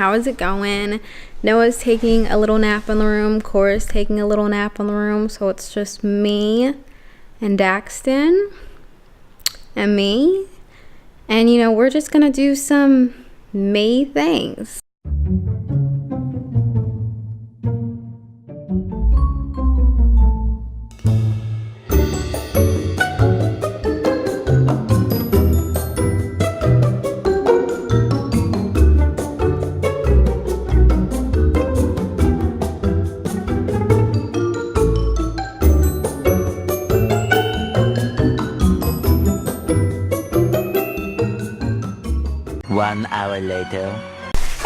How is it going? Noah's taking a little nap in the room. Cora's taking a little nap in the room. So it's just me and Daxton and me. And you know, we're just gonna do some May things. One hour later.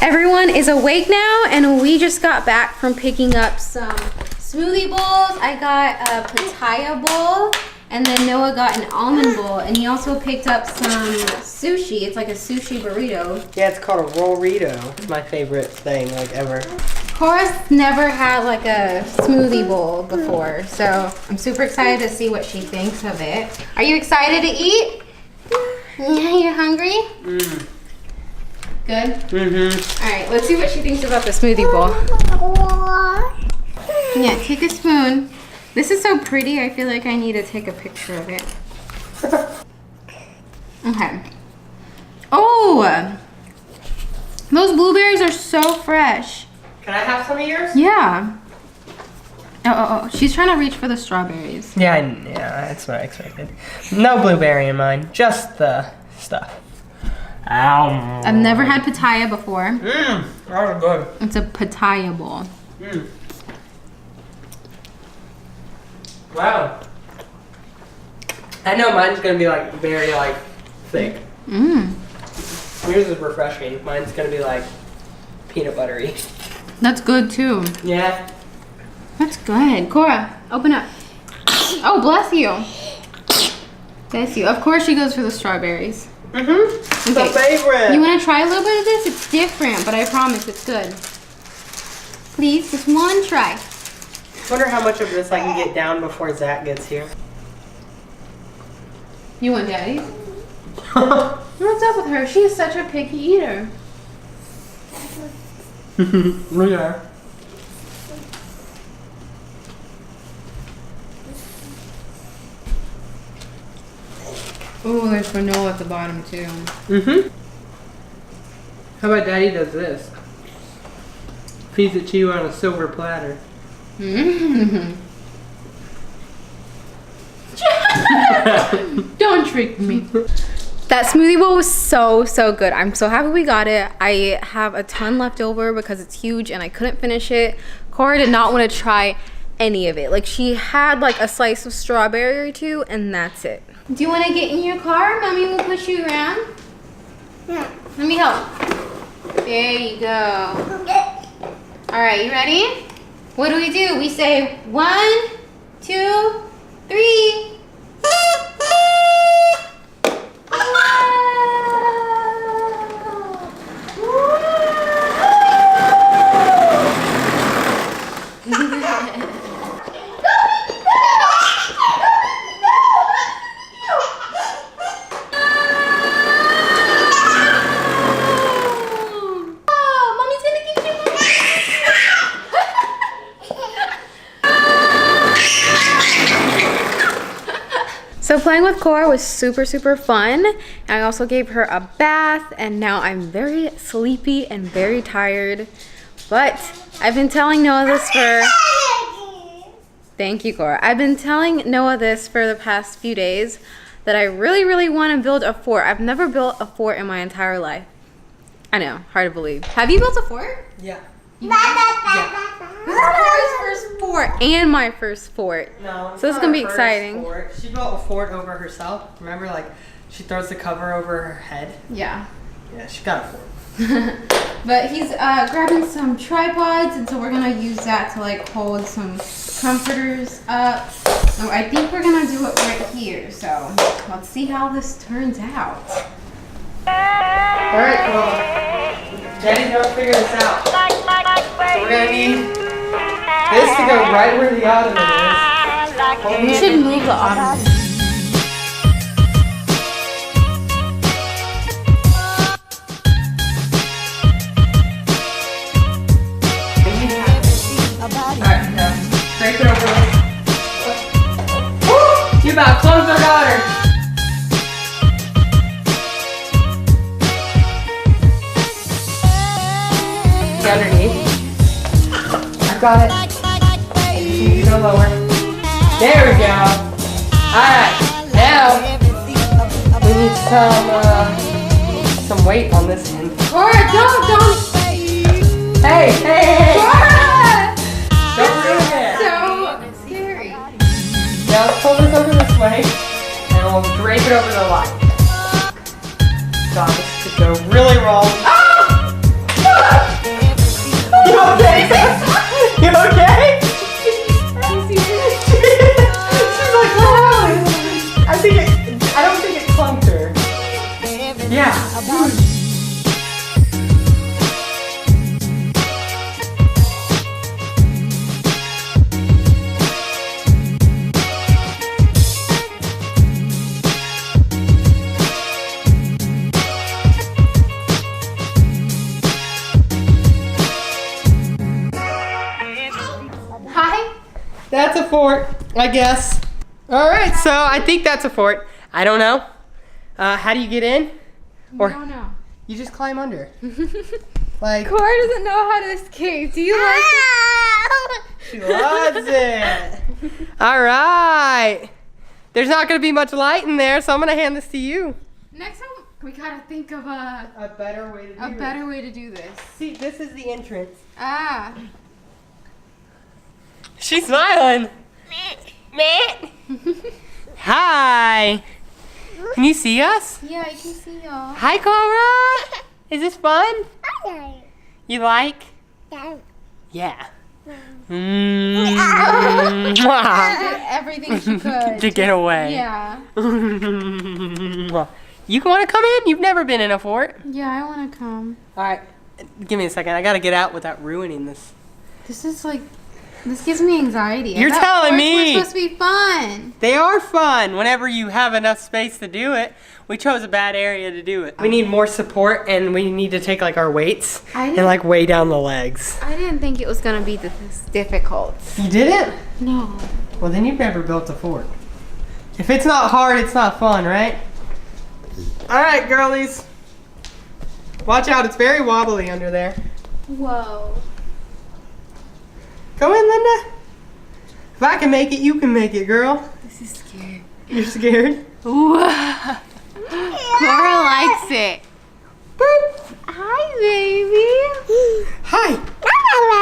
Everyone is awake now, and we just got back from picking up some smoothie bowls. I got a papaya bowl, and then Noah got an almond bowl, and he also picked up some sushi. It's like a sushi burrito. Yeah, it's called a rollito. It's my favorite thing, like, ever. Cora's never had like a smoothie bowl before, so I'm super excited to see what she thinks of it. Are you excited to eat? Yeah, you hungry? Mm. Good? Mm-hmm. All right, let's see what she thinks about the smoothie bowl. Yeah, take a spoon. This is so pretty, I feel like I need to take a picture of it. Okay. Oh! Those blueberries are so fresh. Can I have some of yours? Yeah. Oh. She's trying to reach for the strawberries. Yeah, that's what I expected. No blueberry in mine, just the stuff. Ow. I've never had pitaya before. Mmm, that was good. It's a pitaya bowl. Mmm. Wow. I know mine's gonna be like very like thick. Mmm. Yours is refreshing. Mine's gonna be like peanut buttery. That's good too. Yeah. That's good. Cora, open up. Oh, bless you. Bless you. Of course she goes for the strawberries. Mm-hmm. Okay. The favorite. You want to try a little bit of this? It's different, but I promise it's good. Please, just one try. Wonder how much of this I can get down before Zach gets here. You want Daddy's? What's up with her? She is such a picky eater. Look at her. Oh, there's granola at the bottom too. Mm-hmm. How about Daddy does this? Feeds it to you on a silver platter. Mm. Don't trick me. That smoothie bowl was so good. I'm so happy we got it. I have a ton left over because it's huge and I couldn't finish it. Cora did not want to try any of it. Like, she had like a slice of strawberry or two and that's it. Do you want to get in your car? Mommy will push you around. Yeah. Let me help. There you go. All right, you ready? What do? We say 1, 2, 3. So playing with Cora was super fun. I also gave her a bath and now I'm very sleepy and very tired. But I've been telling Noah this for... Thank you, Cora. I've been telling Noah this for the past few days that I really want to build a fort. I've never built a fort in my entire life. I know, hard to believe. Have you built a fort? Yeah. Yeah. This is Cora's first fort and my first fort. No, so this is gonna be exciting. Fort. She built a fort over herself. Remember, like, she throws the cover over her head? Yeah. Yeah, she got a fort. But he's grabbing some tripods, and so we're gonna use that to like hold some comforters up. So I think we're gonna do it right here. So let's see how this turns out. Alright, well, Daddy's gonna figure this out. So we're gonna need this to go right where the ottoman is. We should move the ottoman. Alright, now scrape it over. Woo! You about closed our daughter. Underneath. I've got it. You need to go lower. There we go. Alright, now we need some weight on this end. Cora, don't. Hey! Cora! Don't ruin it. So scary. Now let's pull this over this way and we'll drape it over the light. God, this could go really wrong. Ah! You okay? You okay? She's like, wow. I don't think it clunked her. Yeah. That's a fort, I guess. All right, so I think that's a fort. I don't know. How do you get in? Or I don't know. You just climb under. Like Cora doesn't know how to escape. Do you like it? She loves it. All right. There's not gonna be much light in there, so I'm gonna hand this to you. Next time we gotta think of a better way to do this. better way to do this. See, this is the entrance. Ah. She's smiling. Hi. Can you see us? Yeah, I can see y'all. Hi, Cora. Is this fun? You like? Yeah. Did everything she could To get away. Yeah. You want to come in? You've never been in a fort. Yeah, I want to come. All right. Give me a second. I got to get out without ruining this. This is like, this gives me anxiety. You're telling me. We're supposed to be fun. They are fun whenever you have enough space to do it. We chose a bad area to do it. We need more support and we need to take like our weights and like weigh down the legs. I didn't think it was going to be this difficult. You didn't? No. Well, then you've never built a fort. If it's not hard, it's not fun, right? All right, girlies. Watch out, it's very wobbly under there. Whoa. Go in, Linda. If I can make it, you can make it, girl. This is scary. You're scared? Whoa. Cora likes it. Boop. Hi, baby. Hi.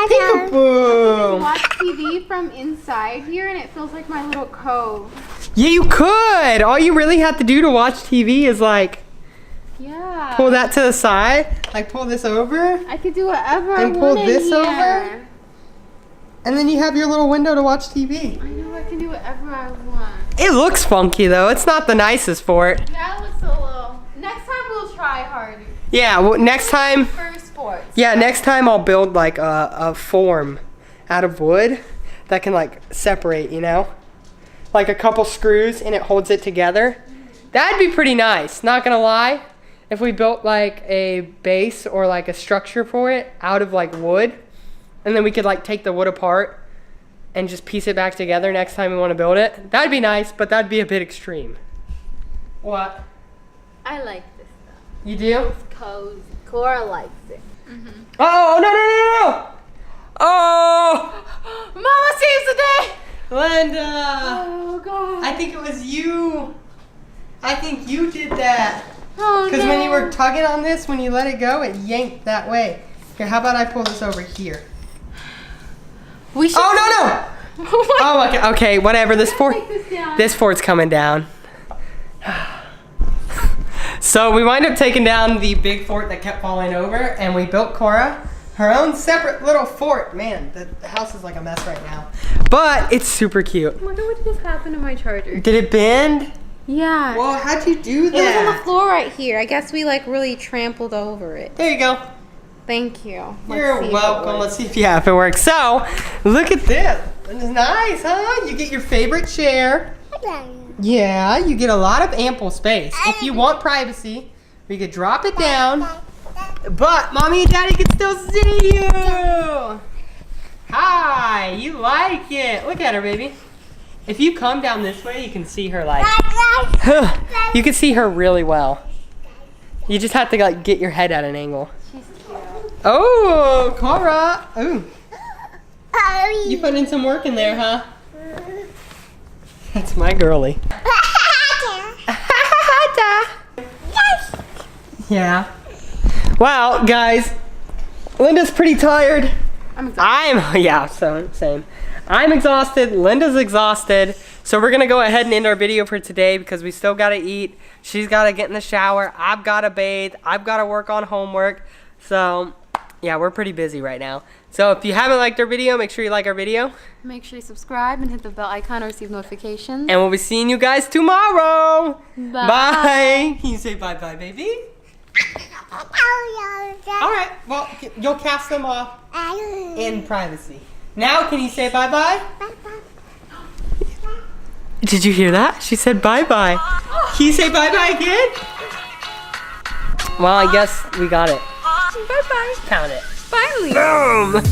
Peekaboo. Watch TV from inside here and it feels like my little cove. Yeah, you could. All you really have to do to watch TV is like pull that to the side, like pull this over. I could do whatever I want. And pull this here. over. And then you have your little window to watch TV. I know I can do whatever I want. It looks funky though. It's not the nicest fort. Yeah, it looks a little. Next time we'll try harder. Yeah, well, next time. First fort. Yeah, next time I'll build like a form out of wood that can like separate, you know? Like a couple screws and it holds it together. That'd be pretty nice, not gonna lie. If we built like a base or like a structure for it out of like wood, and then we could like take the wood apart and just piece it back together next time we want to build it. That'd be nice, but that'd be a bit extreme. What? I like this stuff. You do? It's cozy. Cora likes it. Oh, no. Oh! Mama saves the day! Linda! Oh, God. I think it was you. I think you did that. Oh, Because no. when you were tugging on this, when you let it go, it yanked that way. Here, how about I pull this over here? We should. Oh, no! Oh, okay, whatever. This fort's coming down. So we wind up taking down the big fort that kept falling over, and we built Cora her own separate little fort. Man, the house is like a mess right now. But it's super cute. I wonder what just happened to my charger. Did it bend? Yeah. Well, how'd you do that? It was on the floor right here. I guess we like really trampled over it. There you go. Thank you. You're welcome. Let's see if it works. So, look at this. It's nice, huh? You get your favorite chair. Yeah, you get a lot of ample space. If you want privacy, we could drop it down. But Mommy and Daddy can still see you. Hi, you like it. Look at her, baby. If you come down this way, you can see her like, you can see her really well. You just have to like get your head at an angle. She's cute. Oh, Cora. Ooh. You put in some work in there, huh? That's my girly. Yeah. Wow, guys. Linda's pretty tired. I'm exhausted. Same. I'm exhausted. Linda's exhausted. So we're gonna go ahead and end our video for today because we still gotta eat. She's gotta get in the shower. I've gotta bathe. I've gotta work on homework. So yeah, we're pretty busy right now. So if you haven't liked our video, make sure you like our video. Make sure you subscribe and hit the bell icon to receive notifications. And we'll be seeing you guys tomorrow. Bye. Bye. Can you say bye-bye, baby? All right. Well, you'll cast them off in privacy. Now, can you say bye-bye? Did you hear that? She said bye-bye. Can you say bye-bye again? Well, I guess we got it. Bye-bye. Count it. Finally. Boom.